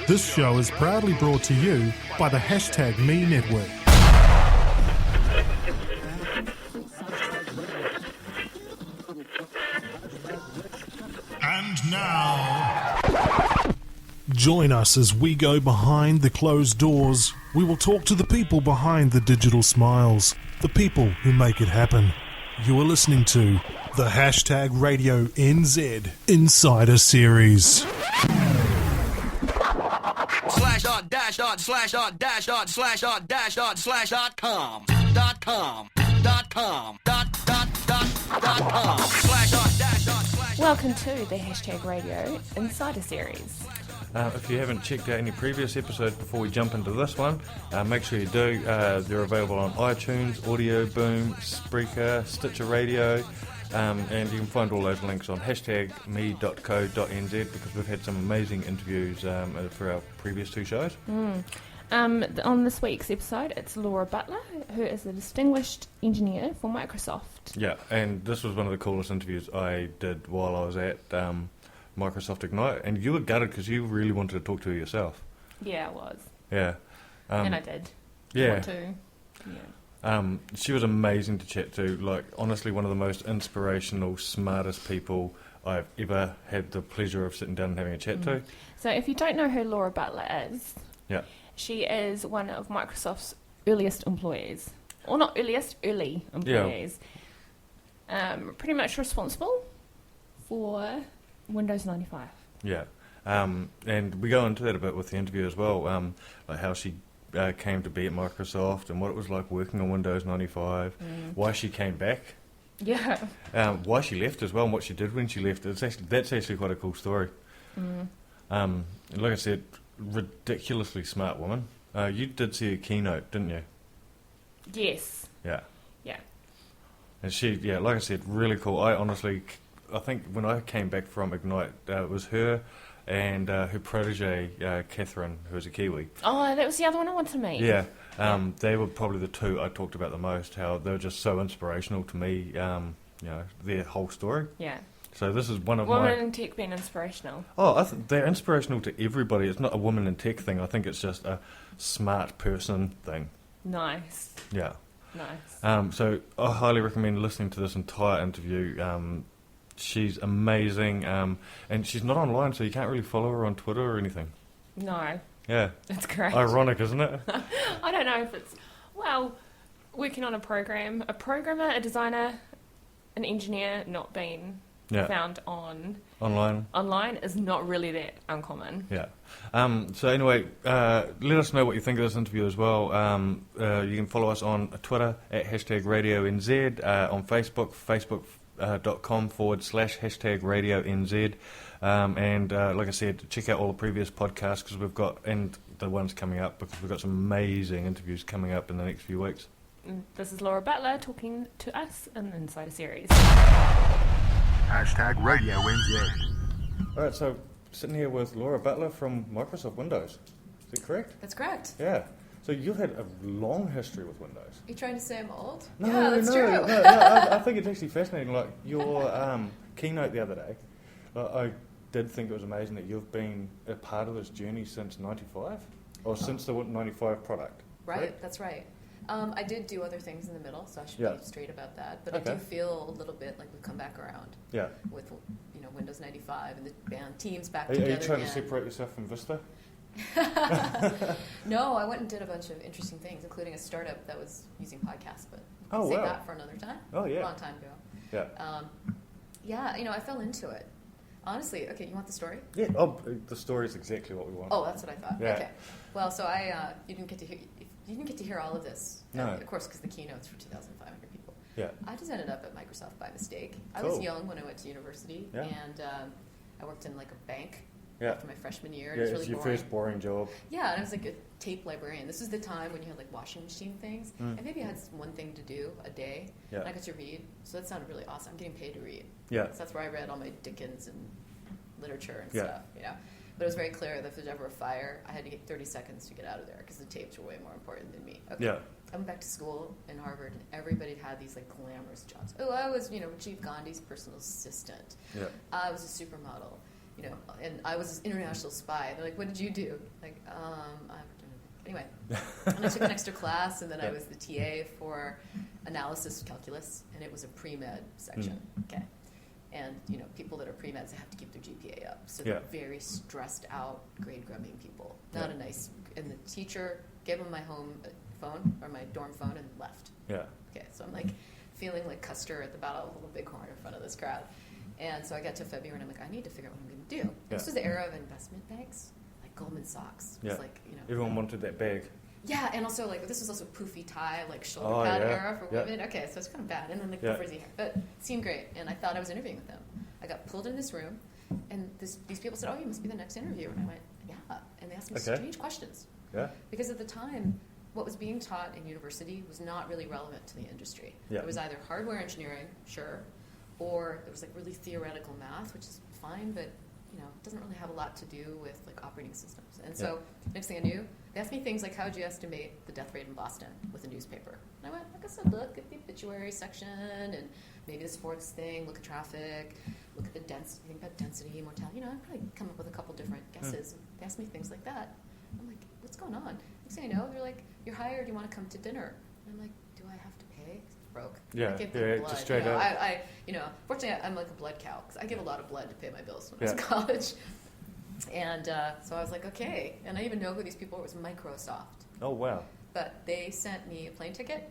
This show is proudly brought to you by the #Me Network. And now, join us as we go behind the closed doors. We will talk to the people behind the digital smiles, the people who make it happen. You are listening to the #Radio NZ Insider Series. Welcome to the #Radio Insider Series. If you haven't checked out any previous episodes before we jump into this one, make sure you do. They're available on iTunes, Audio Boom, Spreaker, Stitcher Radio, and you can find all those links on #me.co.nz because we've had some amazing interviews for our previous two shows. On this week's episode, it's Laura Butler, who is a distinguished engineer for Microsoft. Yeah, and this was one of the coolest interviews I did while I was at Microsoft Ignite, and you were gutted because you really wanted to talk to her yourself. Yeah, I was. Yeah. And I did. Yeah. Want to. Yeah. She was amazing to chat to. Like, honestly, one of the most inspirational, smartest people I've ever had the pleasure of sitting down and having a chat to. So if you don't know who Laura Butler is, yeah, she is one of Microsoft's earliest employees. Or not earliest, early employees. Yeah. Pretty much responsible for Windows 95. Yeah. And we go into that a bit with the interview as well, like how she came to be at Microsoft and what it was like working on Windows 95, why she came back. Yeah. Why she left as well and what she did when she left. That's actually quite a cool story. Like I said, ridiculously smart woman. You did see a keynote, didn't you? Yes. Yeah. Yeah. And she, yeah, like I said, really cool. I think when I came back from Ignite, it was her and her protege, Catherine, who was a Kiwi. Oh, that was the other one I wanted to meet. Yeah. They were probably the two I talked about the most, how they were just so inspirational to me, their whole story. Yeah. So this is one of Women in tech being inspirational. Oh, they're inspirational to everybody. It's not a woman in tech thing. I think it's just a smart person thing. Nice. Yeah. Nice. So I highly recommend listening to this entire interview. She's amazing, and she's not online, so you can't really follow her on Twitter or anything. No. Yeah. That's great. Ironic, isn't it? I don't know if it's... Well, working on a programmer, a designer, an engineer not being... Yeah. Found online is not really that uncommon. Yeah. So anyway, let us know what you think of this interview as well. You can follow us on Twitter at #Radio NZ, on Facebook, facebook.com/Radio NZ. And like I said, check out all the previous podcasts because we've got, and the ones coming up, because we've got some amazing interviews coming up in the next few weeks. This is Laura Butler talking to us in the Insider Series. #Radio NZ. Alright, so sitting here with Laura Butler from Microsoft Windows. Is that correct? That's correct. Yeah. So you've had a long history with Windows. Are you trying to say I'm old? No, yeah, that's true. I think it's actually fascinating. Like your keynote the other day, I did think it was amazing that you've been a part of this journey since 95, or since the 95 product. Right, that's right. I did do other things in the middle, so I should be straight about that. But okay. I do feel a little bit like we've come back around. Yeah. With Windows 95 and the band Teams back Are together. Are you trying again. to separate yourself from Vista? No, I went and did a bunch of interesting things, including a startup that was using podcasts. But I'll save that for another time. Oh yeah. A long time ago. Yeah. I fell into it. Honestly, okay, you want the story? Yeah. Oh, the story is exactly what we want. Oh, that's what I thought. Yeah. Okay. Well, so you didn't get to hear all of this. No. Of course, because the keynote's for 2,500 people. Yeah. I just ended up at Microsoft by mistake. I Cool. was young when I went to university, Yeah. and I worked in like a bank after my freshman year. Yeah, it was really it's your boring. first boring job. Yeah, and I was like a tape librarian. This was the time when you had like washing machine things, and maybe I had one thing to do a day, Yeah. and I got to read. So that sounded really awesome. I'm getting paid to read. Yeah. So that's where I read all my Dickens and literature and Yeah. stuff, But it was very clear that if there's ever a fire, I had to get 30 seconds to get out of there because the tapes were way more important than me. Okay. Yeah. I went back to school in Harvard, and everybody had these like glamorous jobs. Oh, I was, Rajiv Gandhi's personal assistant. Yeah. I was a supermodel. and I was an international spy. They're like, what did you do? Like, anyway. And I took an extra class, and then I was the TA for analysis calculus, and it was a pre-med section. Okay. And, people that are pre-meds, they have to keep their GPA up. So they're very stressed out, grade grubbing people. Not a nice... And the teacher gave them my home phone, or my dorm phone, and left. Yeah. Okay, so I'm like feeling like Custer at the Battle of the Bighorn in front of this crowd. And so I got to February, and I'm like, I need to figure out what I'm going to do. Yeah. This was the era of investment banks, like Goldman Sachs. It was like, everyone wanted that bag. Yeah, and also, like, this was also poofy tie, like, shoulder pad era for women. Okay, so it's kind of bad. And then, like, the frizzy hair. But it seemed great, and I thought I was interviewing with them. I got pulled in this room, and these people said, oh, you must be the next interviewer. And I went, yeah. And they asked me strange questions. Yeah. Because at the time, what was being taught in university was not really relevant to the industry. Yeah. It was either hardware engineering, sure, or it was, like, really theoretical math, which is fine, but, it doesn't really have a lot to do with, like, operating systems. And so, next thing I knew, they asked me things like, how would you estimate the death rate in Boston with a newspaper? And I went, I guess I'd look at the obituary section and maybe the sports thing, look at traffic, look at the density, think about density, mortality. I'd probably come up with a couple different guesses. They asked me things like that. I'm like, what's going on? Next thing I know, they're like, you're hired, you want to come to dinner. And I'm like, do I have to pay? Broke. Yeah, I give blood. Just straight up. Fortunately, I'm like a blood cow because I give a lot of blood to pay my bills when I was in college. And so I was like, okay. And I even know who these people were. It was Microsoft. Oh, wow. But they sent me a plane ticket,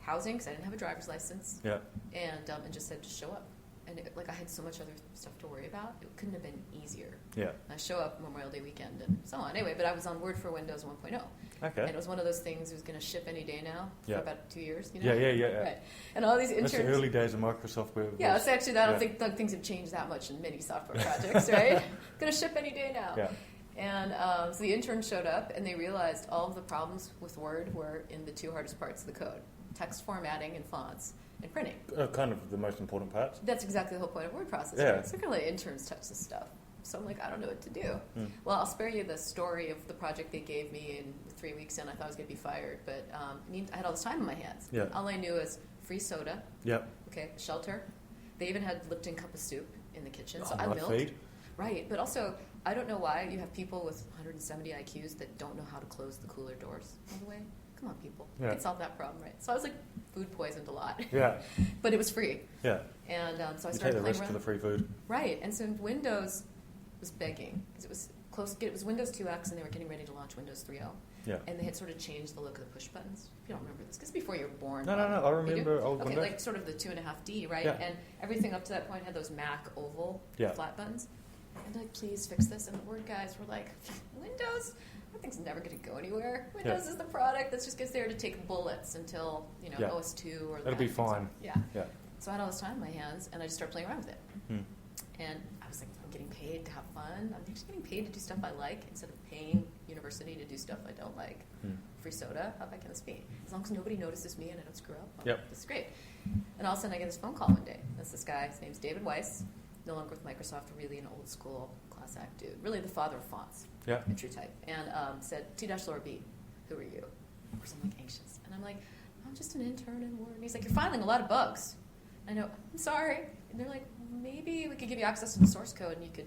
housing, because I didn't have a driver's license, and just said, just show up. And I had so much other stuff to worry about. It couldn't have been easier. Yeah. I show up Memorial Day weekend and so on. Anyway, but I was on Word for Windows 1.0. Okay. And it was one of those things that was going to ship any day now for about 2 years. Yeah. Right. And all these interns. That's the early days of Microsoft. Yeah, it's actually, I don't think things have changed that much in many software projects, right? Going to ship any day now. Yeah. And so the interns showed up, and they realized all of the problems with Word were in the two hardest parts of the code: text formatting and fonts, and printing. Kind of the most important parts. That's exactly the whole point of word processing. Yeah. So kind of like interns touch this stuff. So I'm like, I don't know what to do. Well, I'll spare you the story of the project they gave me in 3 weeks in. I thought I was going to be fired, but I had all this time in my hands. Yeah. All I knew was free soda. Yep. Okay, shelter. They even had Lipton cup of soup in the kitchen, so I milked. Feed. Right, but also, I don't know why you have people with 170 IQs that don't know how to close the cooler doors all the way. Come on, people. Yeah. We can solve that problem, right? So I was like food poisoned a lot. Yeah. But it was free. Yeah. And so I started playing around. You take the risk for the free food. Right. And so Windows was begging because it was close. It was Windows 2X, and they were getting ready to launch Windows 3.0. Yeah. And they had sort of changed the look of the push buttons. If you don't remember this, because before you were born. No. I remember old Windows. Windows. Like sort of the 2.5D, right? Yeah. And everything up to that point had those Mac oval flat buttons. And they're like, please fix this. And the Word guys were like, Windows? That thing's never going to go anywhere. Windows is the product that just gets there to take bullets until, OS 2 or... It'll be fine. Yeah. So I had all this time in my hands, and I just started playing around with it. And I was like, I'm getting paid to have fun. I'm just getting paid to do stuff I like instead of paying university to do stuff I don't like. Free soda, how bad can this be? As long as nobody notices me and I don't screw up, this is great. And all of a sudden I get this phone call one day. That's this guy, his name's David Weiss, no longer with Microsoft, really an old school class act dude, really the father of fonts, in true type, and said, T-Laura B, who are you? Of course I'm like anxious. And I'm like, I'm just an intern in Word. And he's like, you're filing a lot of bugs. I know, I'm sorry. And they're like, maybe we could give you access to the source code and you could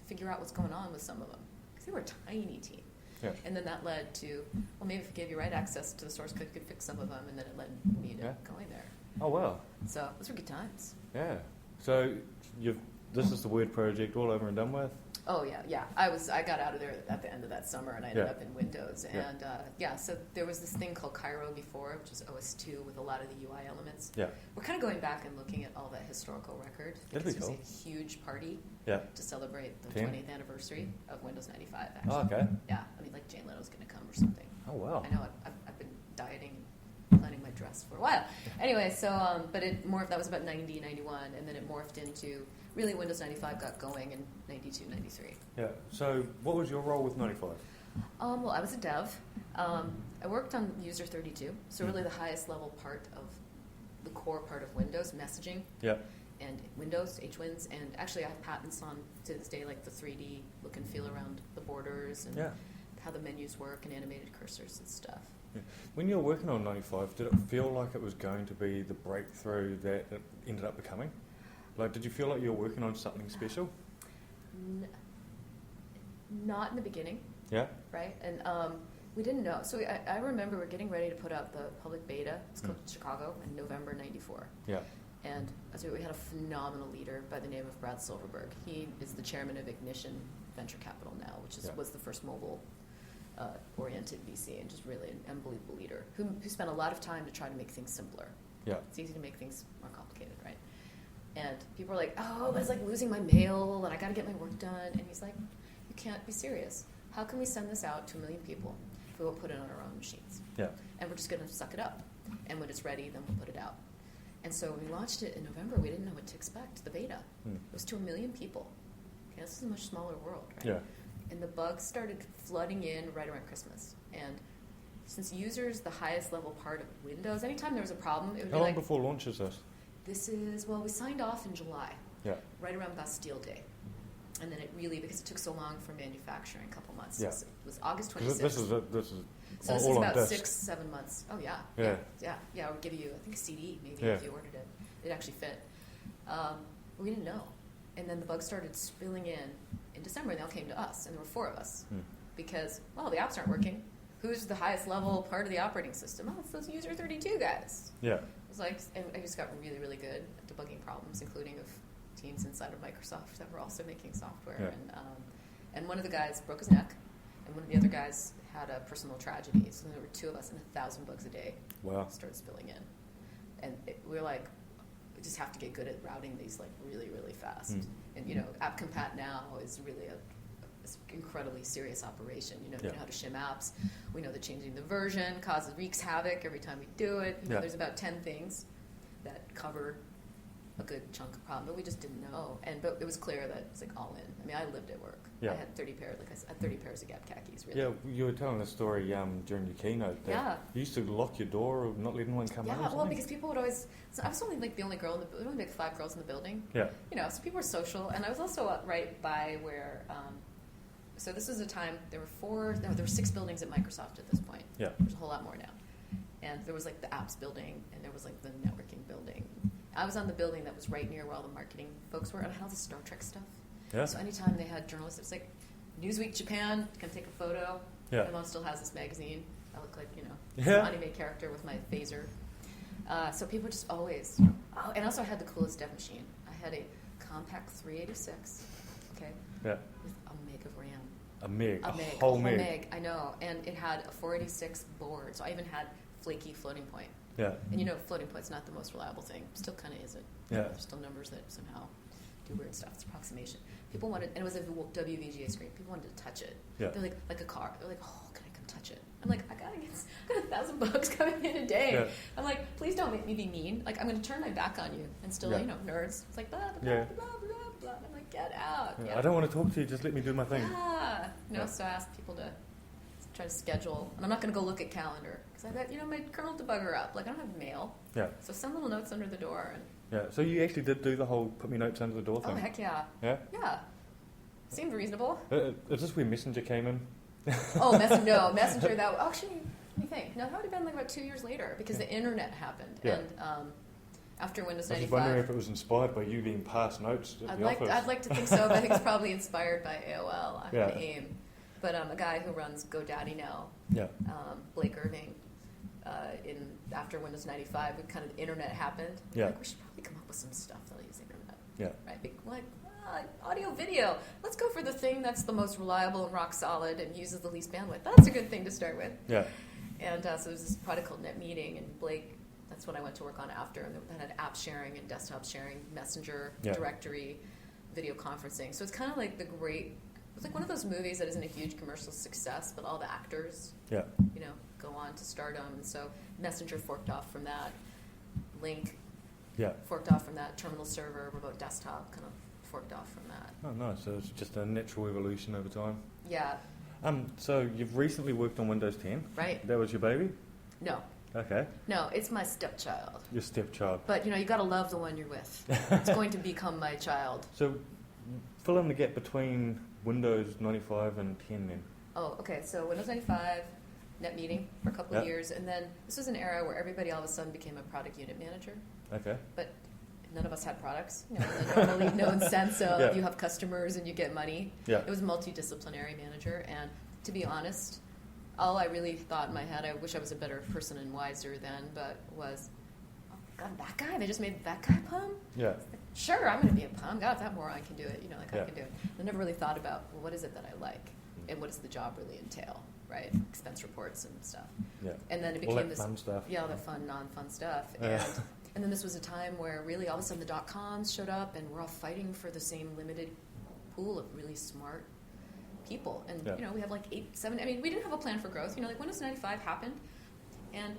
figure out what's going on with some of them. Because they were a tiny team. Yeah. And then that led to, well, maybe if we gave you right access to the source code, you could fix some of them. And then it led me to going there. Oh, wow. So those were good times. Yeah. So this is the Word project all over and done with? Oh, yeah. I got out of there at the end of that summer, and I ended up in Windows. And, so there was this thing called Cairo before, which is OS 2 with a lot of the UI elements. Yeah. We're kind of going back and looking at all that historical record. That'd be cool. It was a huge party to celebrate the 20th anniversary of Windows 95, actually. Oh, okay. Yeah. I mean, like Jane Leno's going to come or something. Oh, wow. I know. I've been dieting and planning my dress for a while. Anyway, so, but that was about 90, 91, and then it morphed into... Really, Windows 95 got going in 92, 93. Yeah. So what was your role with 95? Well, I was a dev. I worked on User 32, so really the highest level part of the core part of Windows, messaging. Yeah. And Windows, HWinds, and actually I have patents on, to this day, like the 3D look and feel around the borders and how the menus work and animated cursors and stuff. Yeah. When you were working on 95, did it feel like it was going to be the breakthrough that it ended up becoming? Like, did you feel like you were working on something special? Not in the beginning. Yeah. Right? And we didn't know. So I remember we're getting ready to put out the public beta. It's called Chicago in November '94. Yeah. And we had a phenomenal leader by the name of Brad Silverberg. He is the chairman of Ignition Venture Capital now, which was the first mobile oriented VC, and just really an unbelievable leader who spent a lot of time to try to make things simpler. Yeah. It's easy to make things more complicated, right? And people are like, oh, it's like losing my mail, and I got to get my work done. And he's like, you can't be serious. How can we send this out to 1 million people if we won't put it on our own machines? Yeah. And we're just going to suck it up. And when it's ready, then we'll put it out. And so when we launched it in November, we didn't know what to expect, the beta. It was to 1 million people. Okay, this is a much smaller world, right? Yeah. And the bugs started flooding in right around Christmas. And since users, the highest level part of Windows, anytime there was a problem, it would How be long like, before launch is this? we signed off in July, Yeah. right around Bastille Day. And then it really, because it took so long for manufacturing, a couple months. Yeah. So it was August 26th. This is So this all is on about disk. 6-7 months. Oh, yeah. Yeah. Yeah, we'll give you, I think, a CD, maybe, Yeah. if you ordered it. It actually fit. We didn't know. And then the bugs started spilling in December, and they all came to us, and there were 4 of us. Because, well, the apps aren't working. Who's the highest level part of the operating system? Oh, it's those user 32 guys. Yeah. It was like, and I just got really, really good at debugging problems, including of teams inside of Microsoft that were also making software. Yeah. And one of the guys broke his neck, and one of the other guys had a personal tragedy. So there were 2 of us, and 1,000 bugs a day started spilling in. And we were like, we just have to get good at routing these like really, really fast. And App Compat now is really a incredibly serious operation. We know how to shim apps. We know that changing the version wreaks havoc every time we do it. There's about 10 things that cover a good chunk of problem, but we just didn't know. But it was clear that it's like all in. I mean, I lived at work. Yeah. I had 30 pairs, like I said, 30 pairs of Gap khakis. Really. Yeah, you were telling a story during your keynote that you used to lock your door or not let anyone come in. Yeah, well, because people would always. So I was only like the only girl there were only like 5 girls in the building. Yeah. So people were social, and I was also right by where. So this was a time there were 6 buildings at Microsoft at this point. Yeah. There's a whole lot more now, and there was like the apps building, and there was like the networking building. I was on the building that was right near where all the marketing folks were, and I had all the Star Trek stuff. Yeah. So anytime they had journalists, it was like Newsweek Japan, come take a photo. Yeah. My mom still has this magazine. I look like, Yeah. an anime character with my phaser. So people just always. Oh, and also I had the coolest dev machine. I had a compact 386, okay, Yeah. with a meg of RAM. A meg. A whole whole meg. meg, I know. And it had a 486 board, so I even had flaky floating point. Yeah. And floating point's not the most reliable thing. Still kind of isn't. Yeah. There's still numbers that somehow do weird stuff. It's approximation. People wanted, and it was a WVGA screen. People wanted to touch it. Yeah. They're like a car. They're like, oh, can I come touch it? I'm like, I got 1,000 bucks coming in a day. Yeah. I'm like, please don't make me be mean. Like, I'm going to turn my back on you. And still, nerds. It's like, blah, blah, Yeah. blah, blah, blah, blah. I'm like, get out. Yeah. I don't want to talk to you. Just let me do my thing. Yeah. So I asked people to try to schedule. And I'm not going to go look at calendar. Because I got, my kernel debugger up. Like, I don't have mail. Yeah. So send little notes under the door. And Yeah. So you actually did do the whole put me notes under the door thing. oh, heck yeah. Yeah. Yeah. Seemed reasonable. Is this where Messenger came in? Oh, Messenger. That actually, let me think. No, that would have been like about 2 years later because the internet happened. Yeah. And after Windows I was 95. just wondering if it was inspired by you being passed notes at the office. I'd like to think so, but I think it's probably inspired by AOL. I'm Yeah. the AIM. But a guy who runs GoDaddy now, Yeah. Blake Irving, after Windows 95, when kind of the internet happened. Yeah. Like, we should probably come up with some stuff that'll use the internet. Yeah. Right? Audio, video. Let's go for the thing that's the most reliable and rock solid and uses the least bandwidth. That's a good thing to start with. Yeah. And so there's this product called NetMeeting, and Blake, that's what I went to work on after. And that had app sharing and desktop sharing, Messenger, Yeah. directory, video conferencing. So it's kind of like it's like one of those movies that isn't a huge commercial success, but all the actors, Yeah. go on to stardom. And so Messenger forked off from that. Lync Yeah. forked off from that. Terminal server, remote desktop kind of forked off from that. Oh, nice. So it's just a natural evolution over time. Yeah. So you've recently worked on Windows 10. Right. That was your baby? No. Okay. No, it's my stepchild. Your stepchild. But, you got to love the one you're with. It's going to become my child. So fill in the gap between Windows 95 and 10 then. Oh, okay. So Windows 95, NetMeeting for a couple of Yeah. years. And then this was an era where everybody all of a sudden became a product unit manager. Okay. But none of us had products. You know, the normally known sense of you have customers and you get money. Yeah. It was a multidisciplinary manager, and to be honest, all I really thought in my head, I wish I was a better person and wiser then, but was, oh, God, that guy, they just made that guy PUM? Yeah. Sure, I'm going to be a PUM. God, if that moron can do it, you know, like I can do it. I never really thought about, well, what is it that I like? And what does the job really entail, right? Expense reports and stuff. Yeah. And then it all became that this fun stuff. Yeah, all that fun, non-fun stuff. And then this was a time where really all of a sudden the .coms showed up, and we're all fighting for the same limited pool of really smart people. And you know, we have like 8, 7. I mean, we didn't have a plan for growth. You know, like Windows 95 happened, and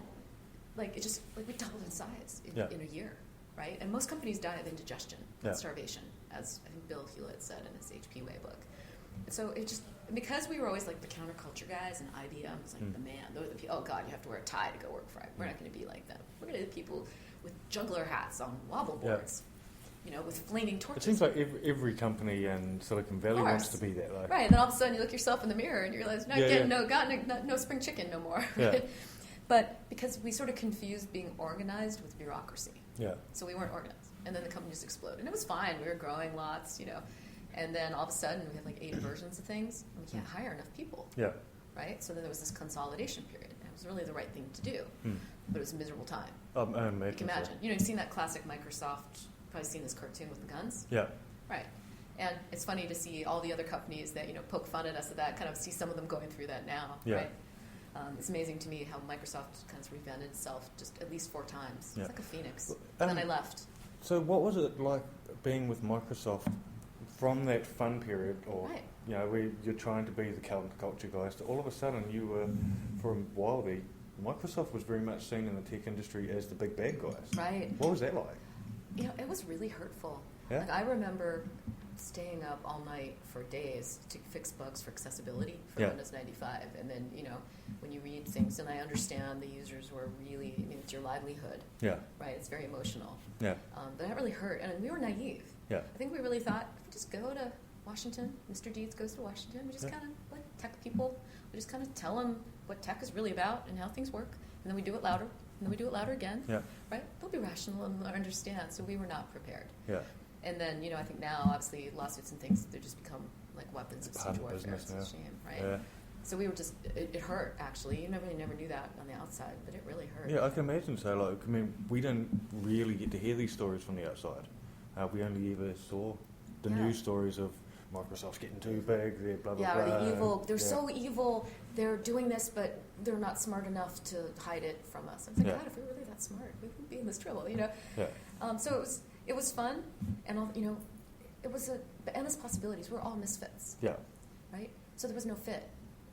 like it just like we doubled in size in a year, right? And most companies die of indigestion, and starvation, as I think Bill Hewlett said in his HP Way book. And so it just, because we were always like the counterculture guys, and IBM was like the man. Those are the people. Oh God, you have to wear a tie to go work for it. We're not going to be like them. We're going to be people with juggler hats on wobble boards, you know, with flaming torches. It seems like every company in Silicon Valley wants to be that, though. Right, and then all of a sudden you look yourself in the mirror and you realize, no spring chicken no more. Right? But because we sort of confused being organized with bureaucracy. Yeah. So we weren't organized. And then the company just exploded. And it was fine. We were growing lots, you know. And then all of a sudden we had like 8 versions of things, and we can't hire enough people. Yeah. Right? So then there was this consolidation period. And it was really the right thing to do. But it was a miserable time. You can imagine. You know, you've seen that classic Microsoft, probably seen this cartoon with the guns. Yeah. Right. And it's funny to see all the other companies that, you know, poke fun at us at that, kind of see some of them going through that now. Yeah. Right? It's amazing to me how Microsoft kind of reinvented itself just at least 4 times. It's like a phoenix. And then I left. So what was it like being with Microsoft from that fun period, or you know, you're trying to be the counterculture guys, to all of a sudden you were, for a while there, Microsoft was very much seen in the tech industry as the big bad guys. Right. What was that like? You know, it was really hurtful. Yeah. Like, I remember staying up all night for days to fix bugs for accessibility for Windows 95. And then, you know, when you read things, and I understand the users were really, I mean, it's your livelihood. Yeah. Right? It's very emotional. Yeah. But that really hurt. And we were naive. Yeah. I think we really thought, if we just go to Washington, Mr. Deeds goes to Washington, we just kind of, like tech people, we just kind of tell them what tech is really about and how things work. And then we do it louder. And then we do it louder again. Yeah. Right? They'll be rational and understand. So we were not prepared. Yeah. And then, you know, I think now, obviously, lawsuits and things, they just become like weapons of siege warfare. It's a shame, right? Yeah. So we were just, it hurt, actually. You never knew that on the outside, but it really hurt. Yeah, I can imagine so. Like, I mean, we didn't really get to hear these stories from the outside. We only ever saw the news stories of Microsoft's getting too big, they're blah, blah, blah. Yeah, they're evil. They're so evil. They're doing this, but they're not smart enough to hide it from us. I was like, God, if we were really that smart, we wouldn't be in this trouble, you know? Yeah. So it was fun, and, you know, it was endless possibilities. We're all misfits. Yeah. Right? So there was no fit.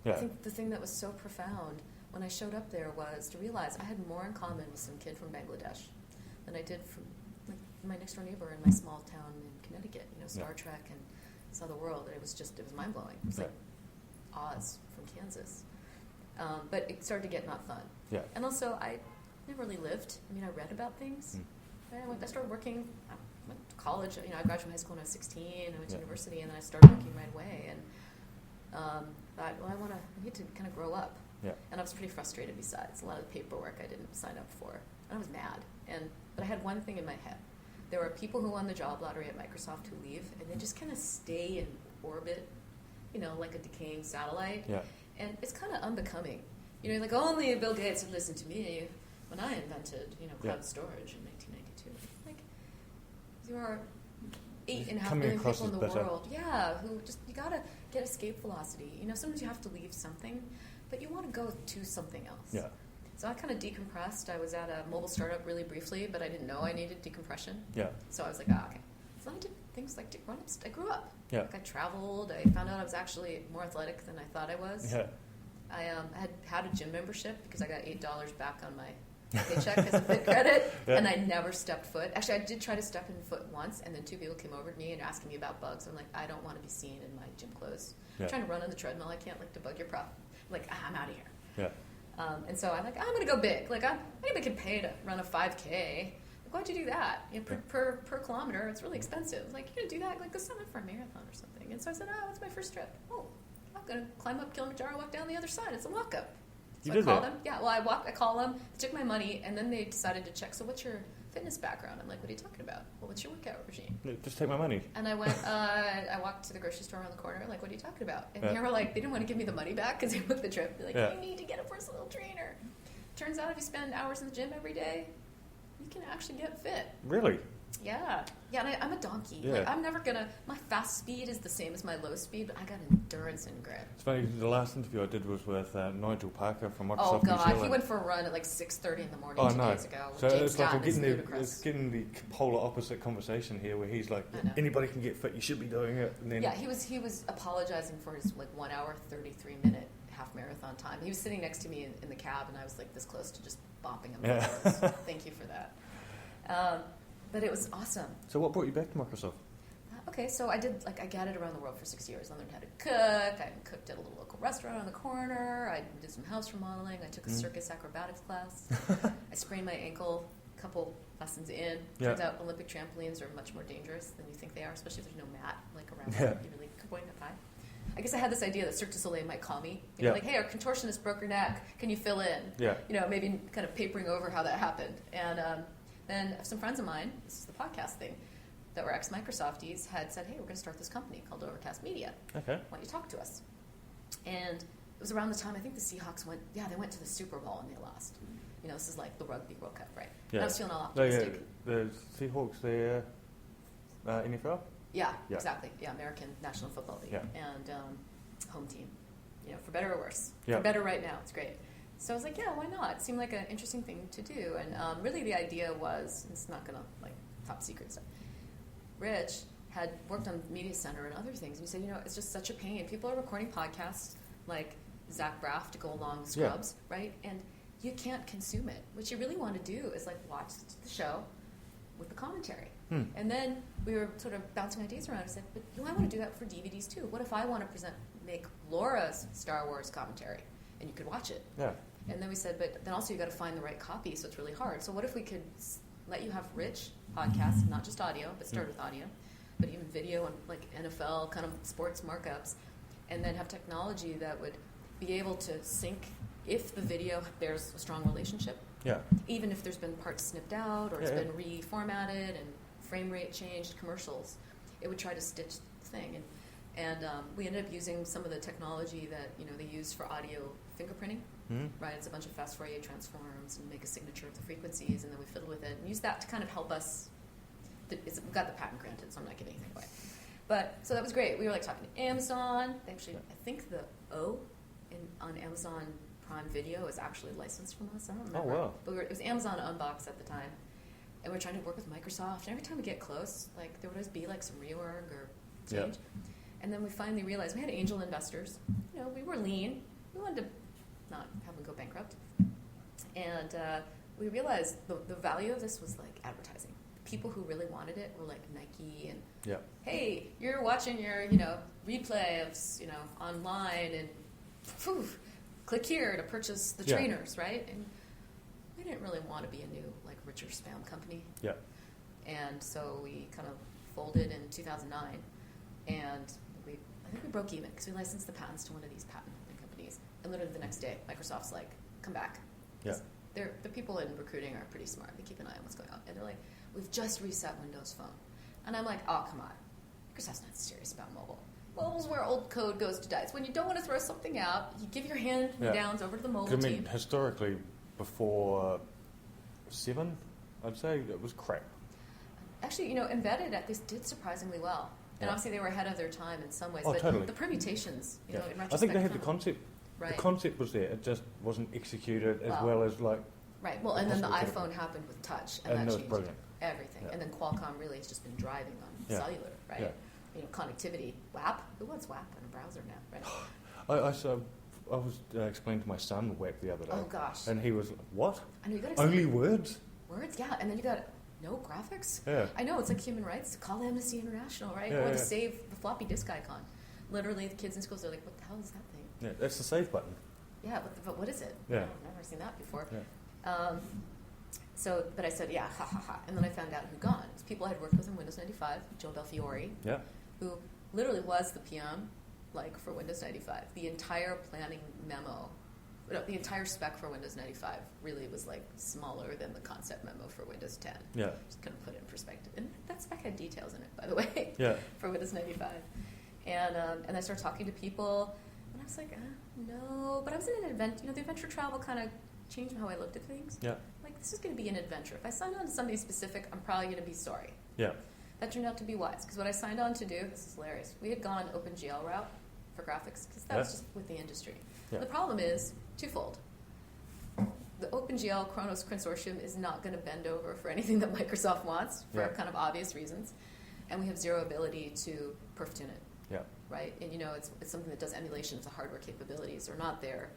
Yeah. I think the thing that was so profound when I showed up there was to realize I had more in common with some kid from Bangladesh than I did from like my next door neighbor in my small town in Connecticut. You know, Star Trek and saw the world, and it was mind blowing. It was like Oz from Kansas. But it started to get not fun. Yeah. And also, I never really lived. I mean, I read about things. I started working. I went to college. You know, I graduated from high school when I was 16. I went to university, and then I started working right away. And thought, well, I need to kind of grow up. Yeah. And I was pretty frustrated. Besides, a lot of the paperwork I didn't sign up for, and I was mad. But I had one thing in my head. There are people who won the job lottery at Microsoft who leave, and they just kind of stay in orbit, you know, like a decaying satellite. Yeah. And it's kind of unbecoming. You know, like, only Bill Gates would listen to me when I invented, you know, cloud storage in 1992. Like, there are 8.5 billion people in the world. Yeah, who just, you got to get escape velocity. You know, sometimes you have to leave something, but you want to go to something else. Yeah. So I kind of decompressed. I was at a mobile startup really briefly, but I didn't know I needed decompression. Yeah. So I was like, okay. So I did things like grown-ups. I grew up. Yeah. Like I traveled. I found out I was actually more athletic than I thought I was. Yeah. I had a gym membership because I got $8 back on my paycheck as a Phid credit, and I never stepped foot. Actually, I did try to step in foot once, and then 2 people came over to me and asking me about bugs. I'm like, I don't want to be seen in my gym clothes. I'm trying to run on the treadmill. I can't like debug your prop. I'm like, I'm out of here. Yeah. And so I'm like, I'm going to go big. Like, anybody can pay to run a 5K. Like, why'd you do that? You know, per kilometer, it's really expensive. Like, you're going to do that? Like, go sign up for a marathon or something. And so I said, it's my first trip. Oh, I'm going to climb up Kilimanjaro, walk down the other side. It's a walk-up. So I call them. Yeah, well, I call them, they took my money, and then they decided to check, so what's your fitness background. I'm like, what are you talking about? Well, what's your workout regime? Just take my money. And I went, I walked to the grocery store around the corner, like, what are you talking about? And they were like, they didn't want to give me the money back because they booked the trip. They're like, you need to get a personal trainer. Turns out if you spend hours in the gym every day, you can actually get fit. Really? Yeah. Yeah, and I'm a donkey. Yeah. Like, I'm never going to, my fast speed is the same as my low speed, but I got endurance and grit. It's funny, the last interview I did was with Nigel Parker from Microsoft Oh, God. New Zealand. He went for a run at like 6:30 in the morning 2 days ago. So James it's like Gunn is it's getting the polar opposite conversation here where he's like, anybody can get fit, you should be doing it. And then yeah, he was apologizing for his like 1 hour, 33-minute half marathon time. He was sitting next to me in the cab, and I was like this close to just bopping him. Yeah. Thank you for that. But it was awesome. So what brought you back to Microsoft? Okay, so I gadded around the world for 6 years. I learned how to cook. I cooked at a little local restaurant on the corner. I did some house remodeling. I took a circus acrobatics class. I sprained my ankle a couple lessons in. Turns out Olympic trampolines are much more dangerous than you think they are, especially if there's no mat like around there. You really could point up high. I guess I had this idea that Cirque du Soleil might call me. You know, like, hey, our contortionist broke her neck. Can you fill in? Yeah. You know, maybe kind of papering over how that happened. And then some friends of mine, this is the podcast thing, that were ex-Microsofties, had said, hey, we're going to start this company called Overcast Media. Okay. Why don't you talk to us? And it was around the time, I think the Seahawks they went to the Super Bowl and they lost. You know, this is like the Rugby World Cup, right? Yeah. And I was feeling all optimistic. The Seahawks, they're NFL? Yeah, exactly. Yeah, American National Football League. Yeah. And home team, you know, for better or worse. Yeah. For better right now, it's great. So I was like, yeah, why not? It seemed like an interesting thing to do. And really the idea was, it's not going to, like, top secret stuff. Rich had worked on Media Center and other things. And he said, you know, it's just such a pain. People are recording podcasts like Zach Braff to go along with Scrubs, right? And you can't consume it. What you really want to do is, like, watch the show with the commentary. And then we were sort of bouncing ideas around. I said, but you know, I want to do that for DVDs too. What if I want to make Laura's Star Wars commentary, and you could watch it? Yeah. And then we said, but then also you got to find the right copy, so it's really hard. So what if we could let you have rich podcasts, not just audio, but start with audio, but even video and like NFL kind of sports markups, and then have technology that would be able to sync if the video bears a strong relationship. Yeah. Even if there's been parts snipped out or it's been reformatted and frame rate changed, commercials, it would try to stitch the thing. And we ended up using some of the technology that they use for audio fingerprinting. Right, it's a bunch of fast Fourier transforms and make a signature of the frequencies, and then we fiddle with it and use that to kind of help us. We've got the patent granted, so I'm not giving anything away. But so that was great. We were like talking to Amazon. They actually, I think the O on Amazon Prime Video is actually licensed from us. I don't remember. Oh wow! But it was Amazon Unbox at the time, and we're trying to work with Microsoft. And every time we get close, like there would always be like some reorg or change. And then we finally realized we had angel investors. We were lean. We wanted to not have them go bankrupt. And we realized the value of this was like advertising. The people who really wanted it were like Nike and hey, you're watching your replay of online and click here to purchase the trainers, right? And we didn't really want to be a new like richer spam company. Yeah. And so we kind of folded in 2009, and I think we broke even because we licensed the patents to one of these patent companies. And literally the next day, Microsoft's like, come back. Yeah. The people in recruiting are pretty smart. They keep an eye on what's going on. And they're like, we've just reset Windows Phone. And I'm like, oh, come on. Microsoft's not serious about mobile. Mobile's where old code goes to die. It's when you don't want to throw something out, you give your hand downs over to the mobile team. Historically, before 7, I'd say it was crap. Actually, embedded at this did surprisingly well. And obviously they were ahead of their time in some ways. Oh, but totally. the permutations, in retrospect. I think they had the concept. Right. The concept was there. It just wasn't executed as well as like. Right. Well, and then the iPhone happened with touch, and that changed brilliant. everything. Yeah. And then Qualcomm really has just been driving on cellular, right? Yeah. Connectivity. WAP. Who wants WAP in a browser now, right? I was explaining to my son WAP the other day. Oh gosh. And he was like, "What? I know you got only words? Words, yeah. And then you got no graphics. Yeah. I know it's like human rights. Call Amnesty International, right? Yeah, or to save the floppy disk icon. Literally, the kids in schools are like, "What the hell is that thing?" Yeah, that's the save button. Yeah, but what is it? Yeah. I've never seen that before. Yeah. But I said, ha, ha, ha. And then I found out who gone. It's people I had worked with in Windows 95, Joe Belfiore, who literally was the PM, like, for Windows 95. The entire planning memo the entire spec for Windows 95 really was like smaller than the concept memo for Windows 10. Yeah. Just kind of put it in perspective. And that spec had details in it, by the way, Yeah. for Windows 95. And I started talking to people, and I was like, no. But I was in an event, the adventure travel kind of changed how I looked at things. Yeah. Like, this is going to be an adventure. If I sign on to something specific, I'm probably going to be sorry. Yeah. That turned out to be wise, because what I signed on to do, this is hilarious, we had gone OpenGL route for graphics, because that was just with the industry. Yeah. The problem is twofold. The OpenGL Kronos consortium is not going to bend over for anything that Microsoft wants, for kind of obvious reasons, and we have zero ability to perf tune it. Yeah. Right? And it's something that does emulation if the hardware capabilities are not there.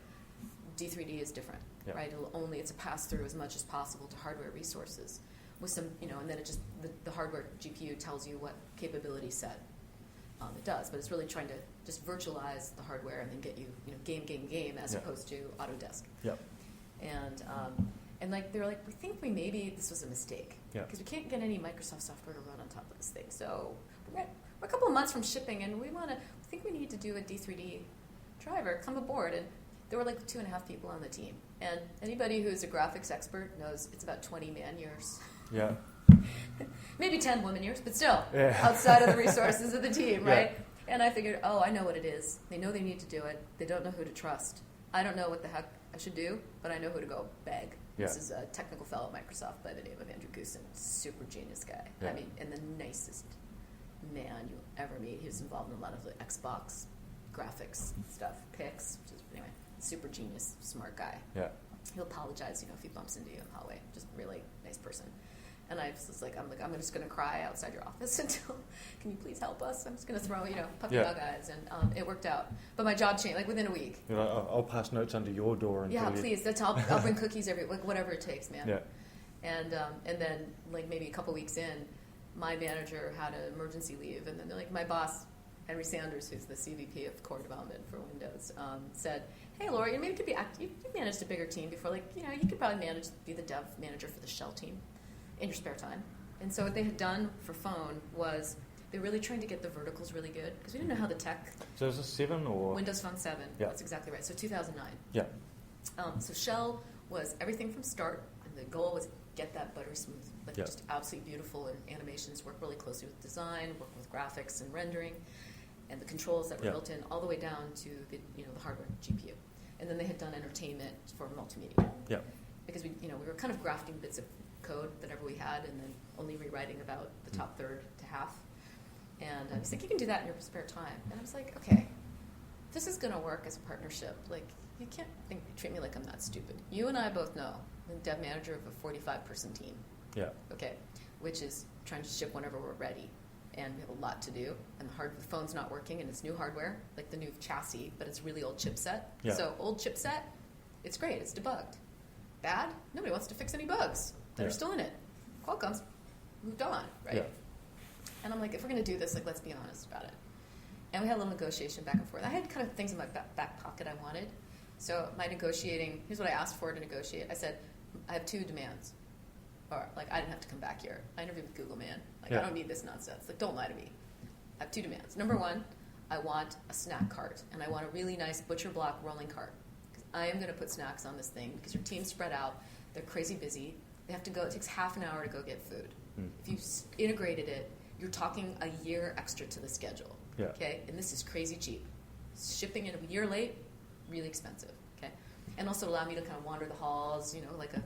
D3D is different, right? It's a pass-through as much as possible to hardware resources. With some, and then it just, the hardware GPU tells you what capability set it does, but it's really trying to just virtualize the hardware and then get you, game as opposed to Autodesk. Yep. And like they're like, we think maybe this was a mistake because we can't get any Microsoft software to run on top of this thing. So we're a couple of months from shipping, and we think we need to do a D3D driver. Come aboard. And there were like 2.5 people on the team, and anybody who's a graphics expert knows it's about 20 man years. Yeah. Maybe 10 women years, but still outside of the resources of the team, right? Yeah. And I figured, I know what it is. They know they need to do it. They don't know who to trust. I don't know what the heck I should do, but I know who to go beg. Yeah. This is a technical fellow at Microsoft by the name of Andrew Goosen. Super genius guy. Yeah. I mean, and the nicest man you'll ever meet. He was involved in a lot of the Xbox graphics stuff, pics, which is, anyway, super genius, smart guy. Yeah. He'll apologize, if he bumps into you in the hallway. Just really nice person. And I was like, I'm just going to cry outside your office until, can you please help us? I'm just going to throw, puppy dog eyes. And it worked out. But my job changed, like within a week. You're like, I'll pass notes under your door. Yeah, please. I'll bring cookies whatever it takes, man. Yeah. And then, like maybe a couple weeks in, my manager had an emergency leave. And then like my boss, Henry Sanders, who's the CVP of core development for Windows, said, hey, Laura, maybe you managed a bigger team before. Like, you could probably be the dev manager for the shell team in your spare time. And so what they had done for phone was they were really trying to get the verticals really good because we didn't know how the tech. So is this 7 or? Windows Phone 7. Yeah. That's exactly right. So 2009. Yeah. So shell was everything from start, and the goal was get that buttery smooth, just absolutely beautiful, and animations work really closely with design, work with graphics and rendering, and the controls that were built in all the way down to the the hardware GPU. And then they had done entertainment for multimedia. Yeah. Because we were kind of grafting bits of code whatever we had, and then only rewriting about the top third to half. And I was like, you can do that in your spare time. And I was like, okay, this is going to work as a partnership. Like, you can't treat me like I'm that stupid. You and I both know I'm the dev manager of a 45-person team. Yeah. Okay, which is trying to ship whenever we're ready. And we have a lot to do. And the phone's not working, and it's new hardware, like the new chassis, but it's really old chipset. Yeah. So old chipset, it's great. It's debugged. Bad, nobody wants to fix any bugs that are still in it. Qualcomm's moved on, right? Yeah. And I'm like, if we're going to do this, like, let's be honest about it. And we had a little negotiation back and forth. I had kind of things in my back pocket I wanted. So my negotiating, here's what I asked for to negotiate. I said, I have 2 demands. Or, like, I didn't have to come back here. I interviewed with Google, man. Like, I don't need this nonsense. Like, don't lie to me. I have 2 demands. Number 1, I want a snack cart. And I want a really nice butcher block rolling cart. Because I am going to put snacks on this thing because your team's spread out. They're crazy busy. They have to go. It takes half an hour to go get food. If you integrated it, you're talking a year extra to the schedule. Yeah. Okay? And this is crazy cheap. Shipping it a year late, really expensive. Okay? And also allow me to kind of wander the halls, like a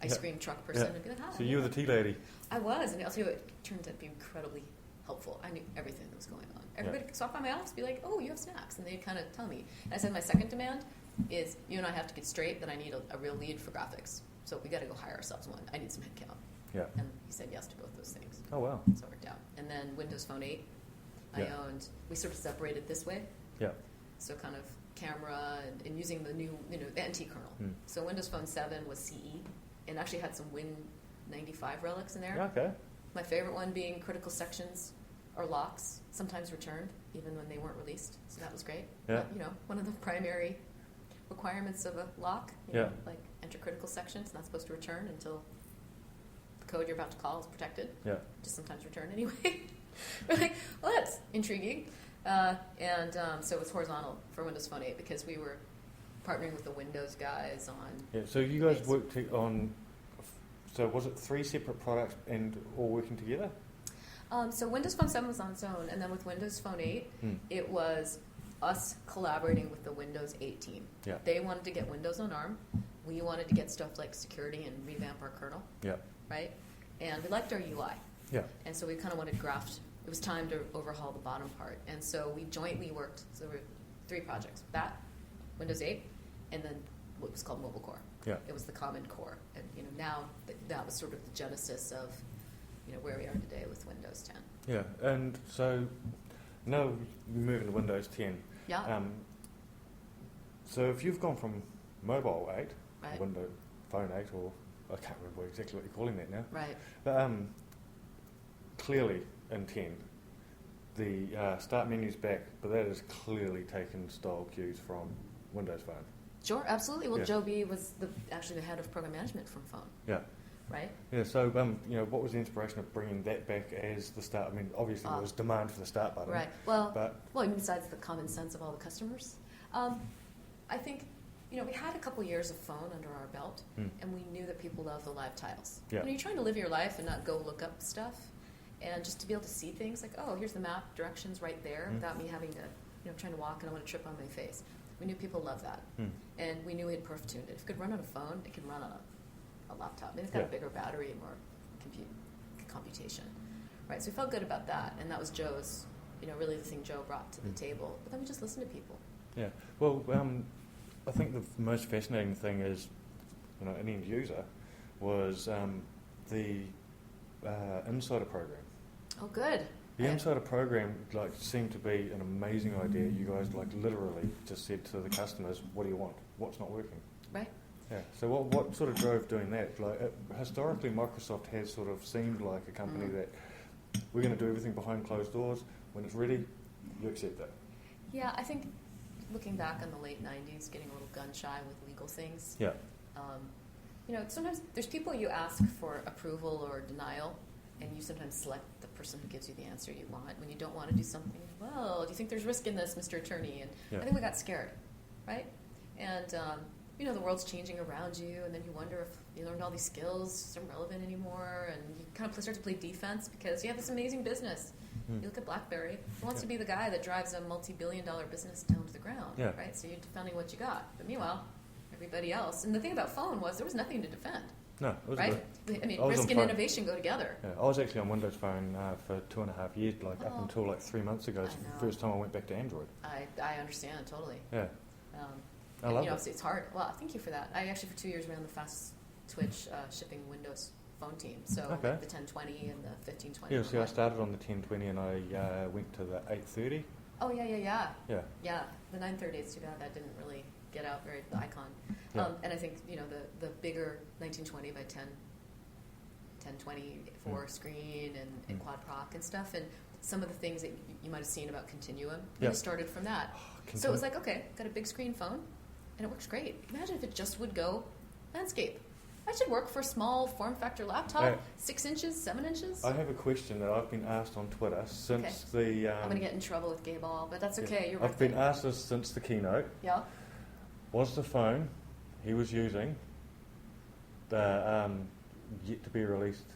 ice cream truck person, and be like, hi. So you were the tea lady. I was, and I'll tell you what, it turned out to be incredibly helpful. I knew everything that was going on. Everybody could stop by my office and be like, oh, you have snacks, and they'd kind of tell me. And I said, my second demand is you and I have to get straight that I need a real lead for graphics. So we got to go hire ourselves one. I need some headcount. Yeah. And he said yes to both those things. Oh, wow. So it worked out. And then Windows Phone 8, I owned. We sort of separated this way. Yeah. So kind of camera and using the new, the NT kernel. So Windows Phone 7 was CE and actually had some Win95 relics in there. Okay. My favorite one being critical sections or locks, sometimes returned, even when they weren't released. So that was great. Yeah. One of the primary requirements of a lock, like enter critical sections, not supposed to return until the code you're about to call is protected. Yeah. Just sometimes return anyway. We're like, well, that's intriguing. So it was horizontal for Windows Phone 8 because we were partnering with the Windows guys on. Yeah. So you guys worked on. So was it 3 separate products and all working together? So Windows Phone 7 was on its own, and then with Windows Phone 8, it was us collaborating with the Windows 8 team. Yeah. They wanted to get Windows on ARM. We wanted to get stuff like security and revamp our kernel. Yeah. Right? And we liked our UI. Yeah. And so we kind of wanted graft. It was time to overhaul the bottom part. And so we jointly worked. So there were 3 projects. That, Windows 8, and then what was called Mobile Core. Yeah. It was the common core. And now that was sort of the genesis of where we are today with Windows 10. Yeah. And so now we're moving to Windows 10. Yeah. So if you've gone from mobile 8, Right. Windows Phone 8, or I can't remember exactly what you're calling that now. Right. But clearly in 10, the start menu's back, but that has clearly taken style cues from Windows Phone. Sure, absolutely. Well, Yeah. Joe B was actually the head of program management from Phone, Yeah. right? Yeah, so, what was the inspiration of bringing that back as the start? I mean, obviously there was demand for the start button. Right. Well, But I mean, besides the common sense of all the customers, I think, we had a couple years of Phone under our belt, and we knew that people love the live tiles. Yeah. When you're trying to live your life and not go look up stuff, and just to be able to see things like, oh, here's the map directions right there, without me having to, trying to walk and I want to trip on my face. We knew people loved that, and we knew we had perf-tuned it. If it could run on a phone, it can run on a laptop. And it's got a bigger battery and more computation, right? So we felt good about that, and that was Joe's, really the thing Joe brought to the table. But then we just listened to people. Yeah, well, I think the most fascinating thing is, an end user was the Insider program. Oh, good. The Insider program seemed to be an amazing idea. You guys literally just said to the customers, "What do you want? What's not working?" Right. Yeah. So what sort of drove doing that? Historically, Microsoft has sort of seemed like a company that we're going to do everything behind closed doors. When it's ready, you accept that. Yeah, I think looking back on the late '90s, getting a little gun shy with legal things. Yeah. Sometimes there's people you ask for approval or denial, and you sometimes select the person who gives you the answer you want. When you don't want to do something, well, do you think there's risk in this, Mr. Attorney? And I think we got scared, right? And, the world's changing around you, and then you wonder if you learned all these skills aren't relevant anymore, and you kind of start to play defense because you have this amazing business. You look at BlackBerry, who wants to be the guy that drives a multi-billion-dollar business down to the ground, right? So you're defending what you got. But meanwhile, everybody else. And the thing about Phone was there was nothing to defend. No, it was right? Risk and innovation go together. Yeah, I was actually on Windows Phone for 2.5 years, up until 3 months ago. It's the first time I went back to Android. I understand totally. Yeah. I love it. It's hard. Well, thank you for that. I actually for 2 years ran the fast Twitch shipping Windows Phone team. So the 1020 and the 1520. Yeah, see, I started on the 1020 and I went to the 830. Oh, yeah. Yeah. Yeah, the 930 is too bad that didn't really get out the icon. Yeah. And I think, the bigger 1920 by 1020 for screen and quad proc and stuff, and some of the things that you might have seen about Continuum, really started from that. So it was like, okay, got a big screen phone, and it works great. Imagine if it just would go landscape. That should work for a small form factor laptop, 6 inches, 7 inches. I have a question that I've been asked on Twitter since the... I'm going to get in trouble with Gay Ball, but that's okay. You're I've been asked this since the keynote. Yeah. Was the phone he was using the yet to be released?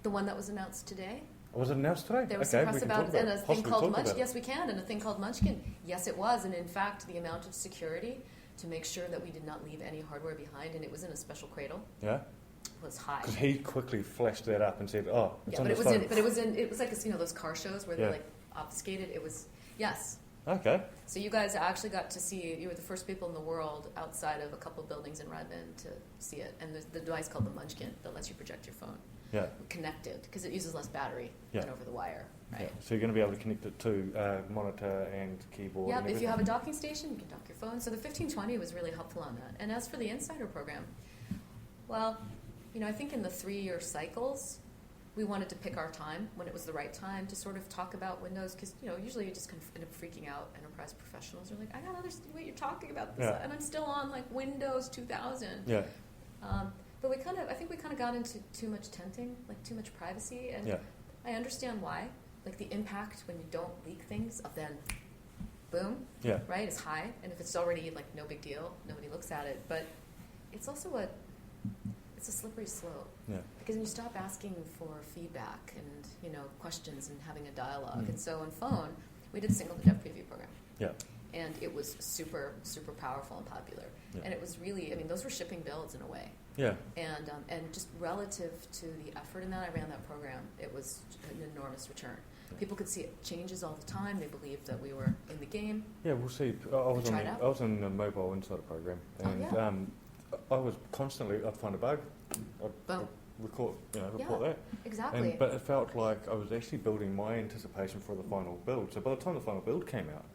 The one that was announced today? Was it announced today? There was some press about it, and a thing called Munchkin. Yes, we can, and a thing called Munchkin. Yes, it was, and in fact, the amount of security to make sure that we did not leave any hardware behind, and it was in a special cradle. Yeah. Was high. Because he quickly flashed that up and said, "Oh, it's on but the phone." It was like those car shows where they obfuscated. It was yes. Okay. So you guys actually got to see. You were the first people in the world outside of a couple of buildings in Redmond to see it, and there's the device called the Munchkin that lets you project your phone. Yeah. Connected because it uses less battery than over the wire. Right. Yeah. So you're going to be able to connect it to monitor and keyboard. Yeah, and if you have a docking station, you can dock your phone. So the 1520 was really helpful on that. And as for the Insider program, well, I think in the 3-year cycles, we wanted to pick our time when it was the right time to sort of talk about Windows because, usually you just kind of end up freaking out. Enterprise professionals are like, I don't understand what you're talking about this, and I'm still on Windows 2000. Yeah. But I think we kind of got into too much tenting, too much privacy, and I understand why. The impact when you don't leak things of then boom, Yeah. right, is high. And if it's already like no big deal, nobody looks at it. But it's also it's a slippery slope. Yeah. Because when you stop asking for feedback and, questions and having a dialogue. And so on phone, we did a single to dev preview program. Yeah. And it was super, super powerful and popular. Yeah. And it was really, those were shipping builds in a way. Yeah. And just relative to the effort in that, I ran that program, it was an enormous return. Yeah. People could see it changes all the time. They believed that we were in the game. Yeah, we'll see. I was in the mobile insider program, and I was constantly, I'd find a bug, I'd report that. Exactly. But it felt like I was actually building my anticipation for the final build. So by the time the final build came out,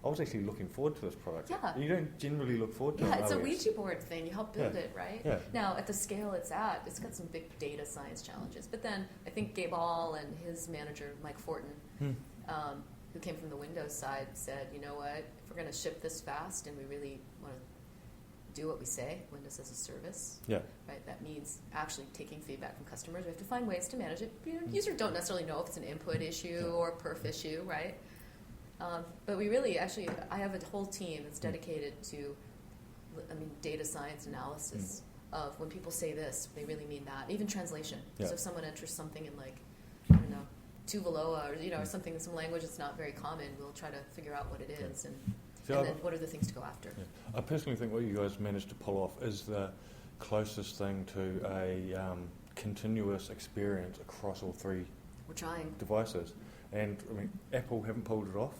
I was actually looking forward to this product. Yeah. You don't generally look forward to it. Yeah, it's a Ouija board thing. You help build it, right? Yeah. Now, at the scale it's at, it's got some big data science challenges. But then I think Gabe All and his manager, Mike Fortin, who came from the Windows side, said, you know what, if we're going to ship this fast and we really want to do what we say, Windows as a service, right? That means actually taking feedback from customers. We have to find ways to manage it. Users don't necessarily know if it's an input issue or a perf issue, right? But we really, actually, I have a whole team that's dedicated to, data science analysis of when people say this, they really mean that. Even translation. Yeah. So if someone enters something in Tuvalu or something in some language that's not very common, we'll try to figure out what it is and then what are the things to go after. Yeah. I personally think what you guys managed to pull off is the closest thing to a continuous experience across all three We're trying. devices. And Apple haven't pulled it off.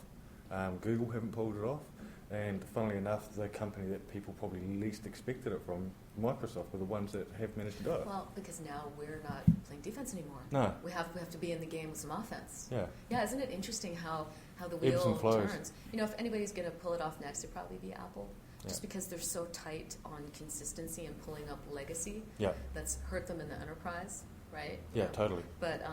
Google haven't pulled it off, and funnily enough, the company that people probably least expected it from, Microsoft, were the ones that have managed to do it. Well, because now we're not playing defense anymore. No. We have to be in the game with some offense. Yeah. Yeah, isn't it interesting how the Ebbs wheel and flows. turns? If anybody's going to pull it off next, it'd probably be Apple, just because they're so tight on consistency and pulling up legacy. Yeah. That's hurt them in the enterprise, right? Yeah, totally. But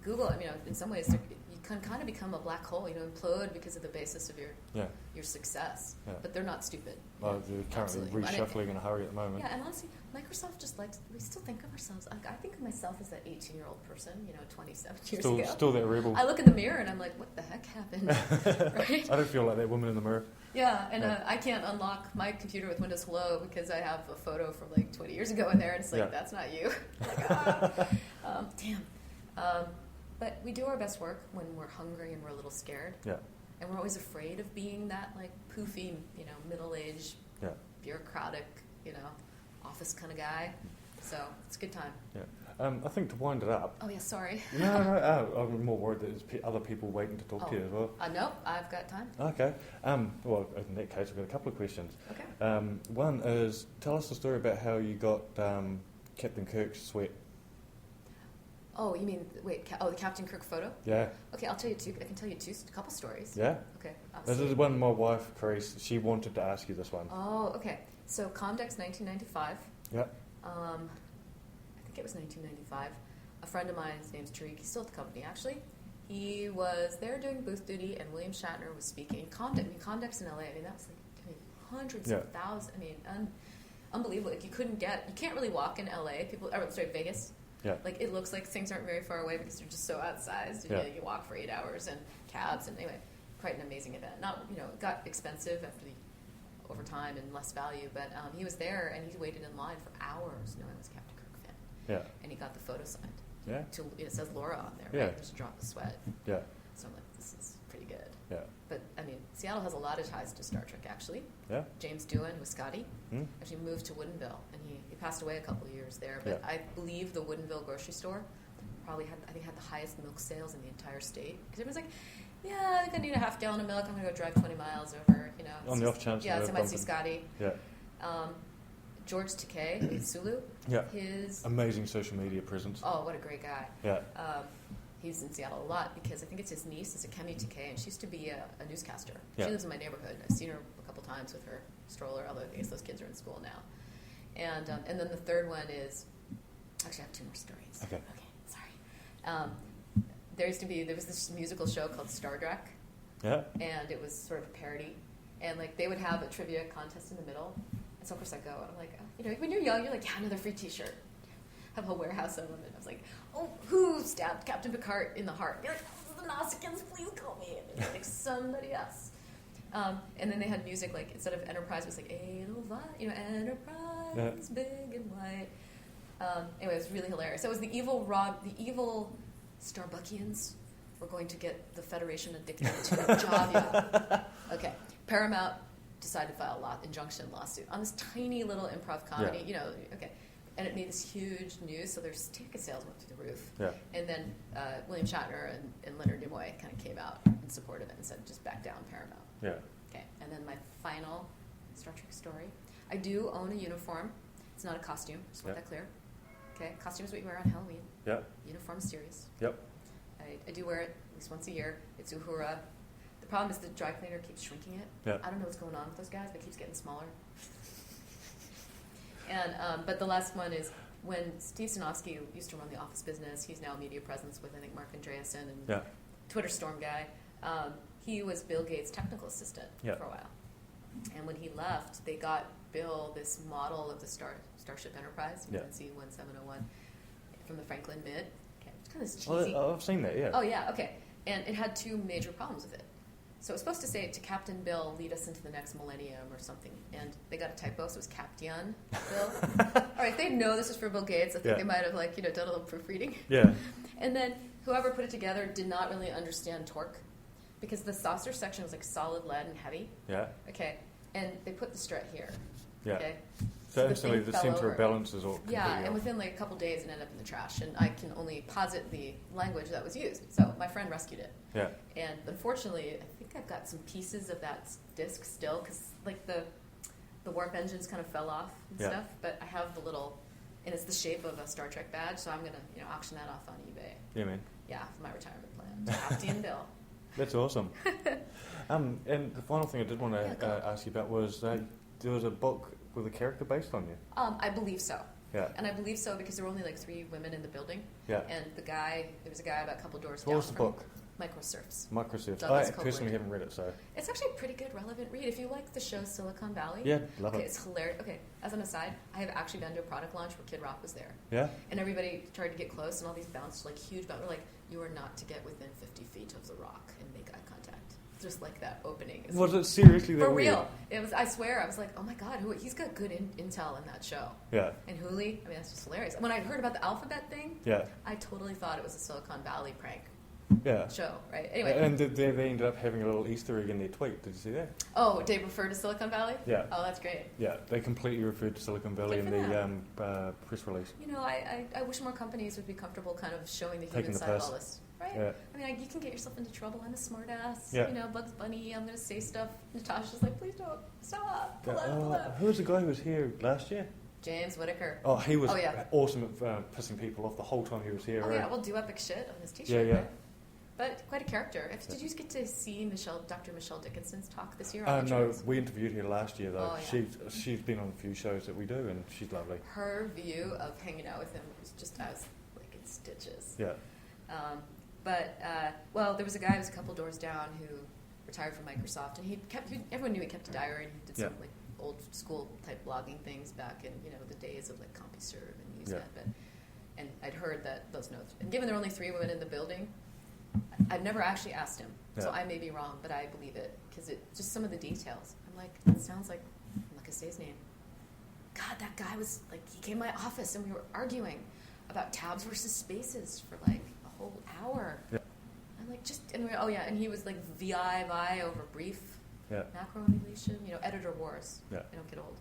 Google, in some ways, you can kind of become a black hole, implode because of the basis of your success. Yeah. But they're not stupid. They're currently reshuffling in a hurry at the moment. Yeah, and honestly, Microsoft just we still think of ourselves, I think of myself as that 18-year-old person, 27 years ago. Still that rebel. I look in the mirror and I'm like, what the heck happened? Right? I don't feel like that woman in the mirror. Yeah, and I can't unlock my computer with Windows Hello because I have a photo from 20 years ago in there, and it's like, that's not you. Damn. But we do our best work when we're hungry and we're a little scared. Yeah. And we're always afraid of being that poofy, middle-aged, bureaucratic, office kind of guy. So it's a good time. Yeah. I think to wind it up. Oh yeah, sorry. No. I'm more worried that there's other people waiting to talk to you as well. Nope, I've got time. Okay. Well, in that case, I've got a couple of questions. Okay. One is, tell us the story about how you got Captain Kirk's sweat. Oh, you mean the Captain Kirk photo? Yeah. Okay, I'll tell you two. I can tell you a couple stories. Yeah. Okay. This is one my wife, Carice, she wanted to ask you this one. Oh, okay. So Comdex 1995. Yeah. I think it was 1995. A friend of mine, his name's Tariq, he's still at the company actually. He was there doing booth duty, and William Shatner was speaking. Comdex in LA. That was hundreds of thousands. Unbelievable. You can't really walk in LA. Vegas. Yeah. It looks like things aren't very far away because they're just so outsized. You walk for 8 hours and cabs, and anyway, quite an amazing event. Not, it got expensive over time and less value, but he was there and he waited in line for hours knowing I was a Captain Kirk fan. Yeah. And he got the photo signed. Yeah. It says Laura on there, Yeah. right? There's a drop of sweat. Yeah. So I'm like, this is pretty good. Yeah. But, Seattle has a lot of ties to Star Trek, actually. Yeah. James Doohan was Scotty. Actually moved to Woodinville, and he passed away a couple of years there. But I believe the Woodinville grocery store probably had the highest milk sales in the entire state. Because everyone's like, yeah, I think I need a half gallon of milk. I'm going to go drive 20 miles over, On the off chance. Yeah, so I might see Scotty. Yeah. George Takei, Sulu. Yeah. His amazing social media presence. Oh, what a great guy. Yeah. He's in Seattle a lot because I think it's his niece is a Kemi Takei, and she used to be a newscaster. Yeah. She lives in my neighborhood. I've seen her a couple times with her stroller, although I guess those kids are in school now. And then the third one is, actually I have two more stories. Okay, sorry. There was this musical show called Star Trek. Yeah. And it was sort of a parody. And they would have a trivia contest in the middle. And so of course I go, and I'm like, when you're young, you're like, yeah, another free t-shirt. Have a whole warehouse of them. And I was like, oh, who stabbed Captain Picard in the heart? Be like, oh, the Nausicaans, please call me. And they're like, somebody else. And then they had music, like, instead of Enterprise, it was like, Enterprise, big and white. Anyway, it was really hilarious. So it was the evil Starbuckians were going to get the Federation addicted to Javia. Okay. Paramount decided to file a injunction lawsuit on this tiny little improv comedy, okay. And it made this huge news, so their ticket sales went through the roof. Yeah. And then William Shatner and Leonard Nimoy kind of came out in support of it and said, just back down, Paramount. Yeah. Okay. And then my final Star Trek story. I do own a uniform. It's not a costume, just want that clear. Okay. Costume is what you wear on Halloween. Yeah. Uniform is serious. Yep. I do wear it at least once a year. It's Uhura. The problem is the dry cleaner keeps shrinking it. Yeah. I don't know what's going on with those guys, but it keeps getting smaller. And but the last one is when Steve Sinofsky used to run the Office business. He's now media presence with, I think, Mark Andreessen and Twitter storm guy. He was Bill Gates' technical assistant for a while. And when he left, they got Bill this model of the Starship Enterprise, C-1701, from the Franklin Mid. Okay, it's kind of cheesy. I've seen that, yeah. Oh, yeah, okay. And it had two major problems with it. So it was supposed to say, to Captain Bill, lead us into the next millennium or something. And they got a typo, so it was Captain Bill. All right, they know this is for Bill Gates. I think they might have, done a little proofreading. Yeah. And then whoever put it together did not really understand torque because the saucer section was like solid lead and heavy. Yeah. Okay. And they put the strut here. Yeah. Okay. So instantly the center of balance is all completely and off. within like a couple days it ended up in the trash. And I can only posit the language that was used. So my friend rescued it. Yeah. And unfortunately, I think I've got some pieces of that disc still because like the warp engines kind of fell off and stuff. But I have the little, and it's the shape of a Star Trek badge. So I'm going to auction that off on eBay. Yeah, man. Yeah, for my retirement plan. Captain Bill. That's awesome. And the final thing I did want to ask you about was there was a book with a character based on you. I believe so. Yeah. And I believe so because there were only like 3 women in the building. Yeah. And there was a guy about a couple doors down. What was the book? Microsurfs. I personally haven't read it, so. It's actually a pretty good, relevant read. If you like the show Silicon Valley. Yeah, love it. It's hilarious. Okay, as an aside, I have actually been to a product launch where Kid Rock was there. Yeah? And everybody tried to get close, and all these bounced, like, huge bouncers. Like, you are not to get within 50 feet of the rock and make eye contact. Just like that opening. Was it seriously that for weird? real? It was. I swear. I was like, oh my god, he's got good intel in that show. Yeah. And Hooli, I mean, that's just hilarious. When I heard about the alphabet thing, I totally thought it was a Silicon Valley prank. Show, right? Anyway. And they ended up having a little Easter egg in their tweet. Did you see that? Oh, they refer to Silicon Valley? Yeah. Oh, that's great. Yeah, they completely referred to Silicon Valley in the press release. I wish more companies would be comfortable kind of showing the human side of all this. Right? Yeah. I mean, you can get yourself into trouble. I'm a smart ass. Yeah. Bugs Bunny, I'm going to say stuff. Natasha's like, please don't. Stop. Pull out. Who was the guy who was here last year? James Whitaker. Oh, he was awesome at pissing people off the whole time he was here. Oh, right? yeah, we'll do epic shit on his t-shirt. Yeah. Right? But quite a character. Did you get to see Dr. Michelle Dickinson's talk this year? No, we interviewed her last year, though. Oh, yeah. She's been on a few shows that we do, and she's lovely. Her view of hanging out with him was just, I was like in stitches. Yeah. There was a guy who was a couple doors down who retired from Microsoft, and everyone knew he kept a diary, and he did some like old school type blogging things back in the days of like CompuServe and Usenet. And I'd heard that those notes, and given there were only 3 women in the building, I've never actually asked him, so I may be wrong, but I believe it because it just some of the details. I'm like, it sounds like I'm not gonna say his name. God, that guy was like, he came to my office and we were arguing about tabs versus spaces for like a whole hour. Yeah. I'm like, and he was like VI over brief, macro annihilation, editor wars. Yeah. They don't get old.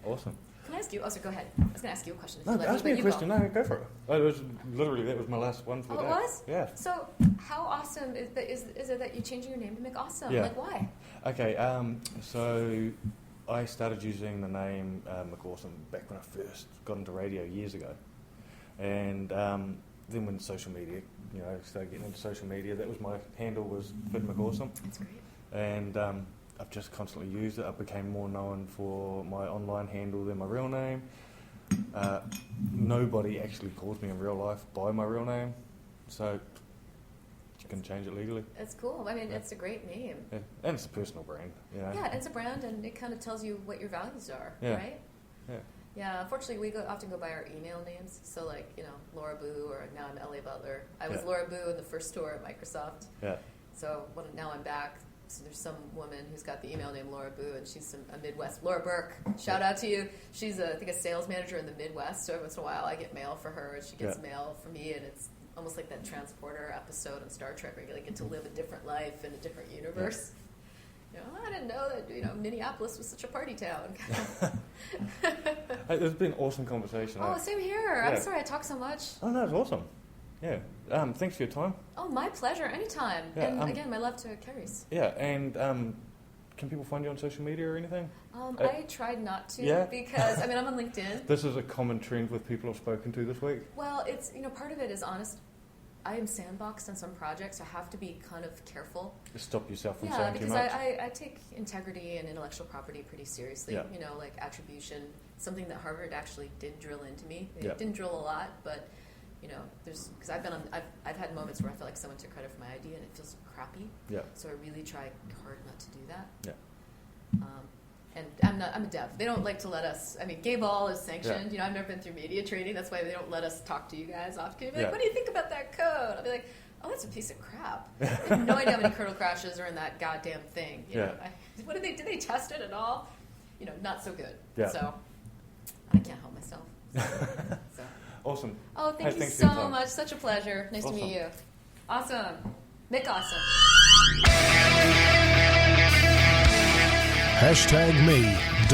Awesome. Can I ask you? Oh, so go ahead. I was going to ask you a question. Ask me a question. No, go for it. That was my last one for the day. Oh, it was? Yeah. So how awesome is it that you're changing your name to make awesome? Yeah. Like, why? Okay, so I started using the name McAwesome back when I first got into radio years ago. And then when social media, I started getting into social media, that was my handle, was Phid McAwesome. That's great. And I've just constantly used it. I became more known for my online handle than my real name. Nobody actually calls me in real life by my real name, so you can change it legally. It's cool. I mean, it's a great name. Yeah. And it's a personal brand. Yeah, it's a brand, and it kind of tells you what your values are, right? Yeah. Yeah, unfortunately, we often go by our email names. So, like, Laura Boo, or now I'm Laura Butler. I was Laura Boo in the first tour at Microsoft. Yeah. So now I'm back. So there's some woman who's got the email named Laura Boo, and she's a Midwest. Laura Burke, shout out to you. She's I think a sales manager in the Midwest. So every once in a while, I get mail for her, and she gets mail for me, and it's almost like that transporter episode on Star Trek, where you get to live a different life in a different universe. You know, I didn't know that Minneapolis was such a party town. It's been an awesome conversation. Oh, same here. I'm sorry I talk so much. Oh no, it's awesome. Yeah. Thanks for your time. Oh, my pleasure. Anytime. Yeah, and again, my love to Carrie's. Yeah, and can people find you on social media or anything? I tried not to because, I'm on LinkedIn. This is a common trend with people I've spoken to this week. Well, it's, part of it is honest. I am sandboxed on some projects. I have to be kind of careful. Just stop yourself from saying too much. Yeah, because I take integrity and intellectual property pretty seriously. Yeah. Like attribution, something that Harvard actually did drill into me. It Yeah. didn't drill a lot, but because I've had moments where I feel like someone took credit for my idea and it feels crappy. Yeah. So I really try hard not to do that. Yeah. And I'm a dev. They don't like to let us. Gay ball is sanctioned. I've never been through media training. That's why they don't let us talk to you guys often. Like, what do you think about that code? I'll be like, oh, that's a piece of crap. I have no idea how many kernel crashes are in that goddamn thing. What did they test it at all? Not so good. Yeah. So I can't help myself. So. Awesome. Oh, thank you so much. Such a pleasure. Nice to meet you. Awesome. Mick, awesome. #me.co.nz